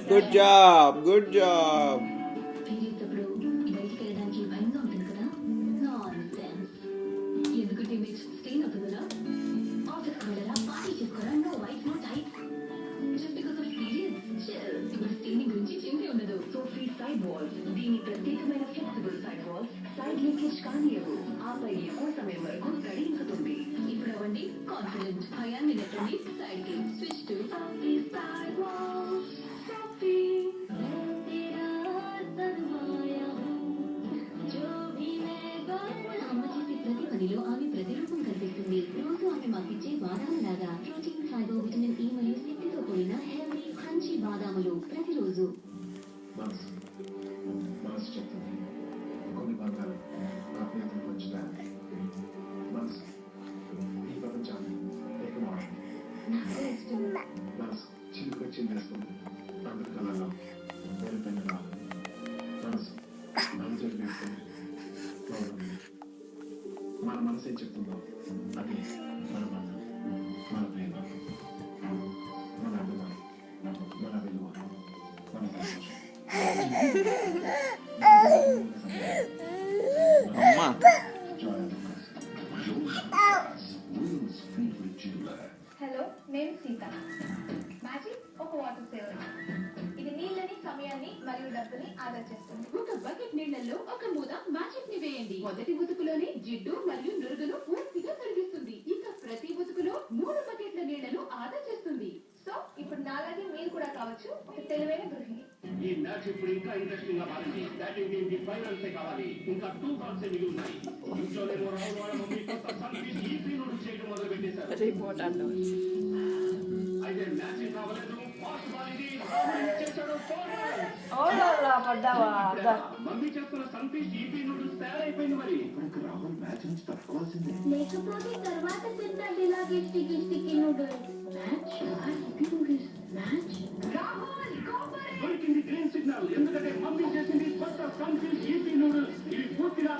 Good job. Good job. దీని ప్రత్యేకమైన flexible side walls side leakage కానియవు ఆపై ఎక్కువ సమయం వరకు గడియించుతుంది. ఇప్పుడు అవ్వండి కాన్ఫిడెంట్, భయాన్ని నెట్టండి సైడ్ కి స్విచ్ టు సైడ్ వాల్స్. అమ్మ చేసే ప్రతి పనిలో ఆమె ప్రతిరూపం కనిపిస్తుంది. రోజు ఆమె మాకిచ్చే బాదాం లాగా ప్రోటీన్, ఫైబర్, విటమిన్ ఈ మరియు శక్తితో కూడిన హెల్తీ క్రంచీ బాదాములు ప్రతిరోజు. మనసు చెప్తుంది కొన్ని బంధాలు ఆత్మీయతను పంచుతాయి. మనసు ఈ ప్రపంచాన్ని ఎక్కువడుతుంది. మనసు చిలుక చిందేస్తుంది. అంతకలలో వేరుపెన్నులా మనసు మనసులు వేస్తుంది. మన మనసు ఏం చెప్తుందో అది మన బంధం, మన ప్రేమ, మన అభిమానం, మన విలువ, మన సంతోషం. అమ్మా హలో, నేను సీత. మ్యాజిక్ ఒక వాటర్ సేవర్. ఇది నీళ్ళని, సమయాన్ని మరియు డబ్బుని ఆదా చేస్తుంది. ఒక బకెట్ నీళ్లలో ఒక మూద మ్యాజిక్ ని వేయండి. మొదటి ఉతుకులోనే జిడ్డు మరియు నురుగును పూర్తిగా తొలగిస్తుంది. ఇక ప్రతి ఉతుకులో 3 బకెట్ల నీళ్లను ఆదా చేస్తుంది. సో ఇప్పుడు నాలాగే మీరు కూడా కావచ్చు ఒక తెలివైన గృహిణి. ఈ మ్యాచ్ ఇప్పుడు ఇంకా ఇంట్రెస్టింగ్ గా మారింది. బ్యాటింగ్ టీమ్ కి ఫైనల్స్ కావాలి. ఇంకా 2 కాల్స్ మిగిలి ఉన్నాయి. ఇంట్లోనే రాహుల్ వాళ్ళ మమ్మీ కొత్త సర్వీస్ ఈజీ నూడిల్స్ చేయడం మొదలు పెట్టేశారు. రిపోర్ట్ అండవచ్చు. అయితే మ్యాచ్ కావాలేదు. ఫాస్ట్ బాల్ ఇది రాహుల్ చేశాడు. పడ్డావా? మమ్మీ చేస్తున్న సన్ఫిష్ ఈపీ నూడిల్స్ తయారైపోయింది. మరి ఇప్పుడు రాహుల్ మ్యాచ్ నుంచి తప్పుకోవాల్సిందే. లేకపోతే తర్వాత తింటాడు ఇలాగే స్టిక్కీ స్టిక్కీ నూడిల్స్. రాహుల్ దొరికింది గ్రీన్ సిగ్నల్. ఎందుకంటే మమ్మీ చేసింది కొత్త సన్ఫిష్ ఈపీ నూడిల్స్. ఇవి పూర్తిగా